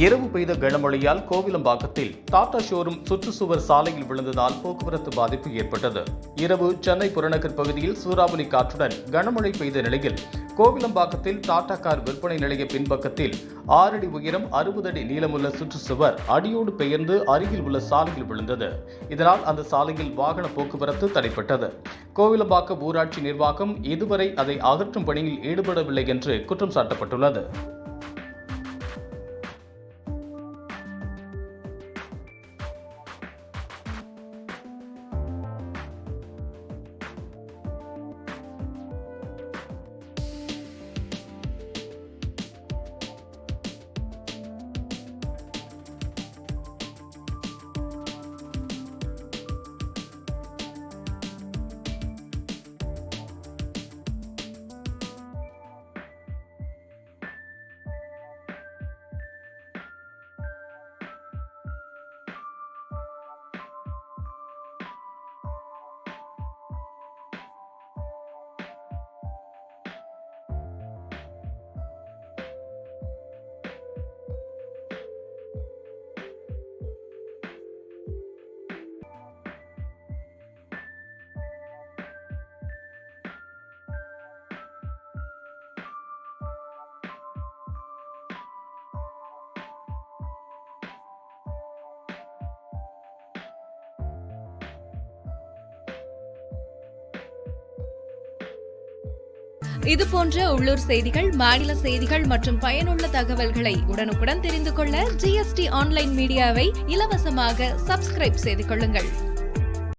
இரவு பெய்த கனமழையால் கோவிலம்பாக்கத்தில் டாடா ஷோரூம் சுற்றுச்சுவர் சாலையில் விழுந்ததால் போக்குவரத்து பாதிப்பு ஏற்பட்டது. இரவு சென்னை புறநகர் பகுதியில் சூறாவளி காற்றுடன் கனமழை பெய்த நிலையில் கோவிலம்பாக்கத்தில் டாடா கார் விற்பனை நிலைய பின்பக்கத்தில் 6 அடி உயரம் 60 அடி நீளமுள்ள சுற்றுச்சுவர் அடியோடு பெயர்ந்து அருகில் உள்ள சாலையில் விழுந்தது. இதனால் அந்த சாலையில் வாகன போக்குவரத்து தடைப்பட்டது. கோவிலம்பாக்கம் ஊராட்சி நிர்வாகம் இதுவரை அதை அகற்றும் பணியில் ஈடுபடவில்லை என்று குற்றம் சாட்டப்பட்டுள்ளது. இதுபோன்ற உள்ளூர் செய்திகள், மாநில செய்திகள் மற்றும் பயனுள்ள தகவல்களை உடனுக்குடன் தெரிந்து கொள்ள GST ஆன்லைன் மீடியாவை இலவசமாக சப்ஸ்கிரைப் செய்து கொள்ளுங்கள்.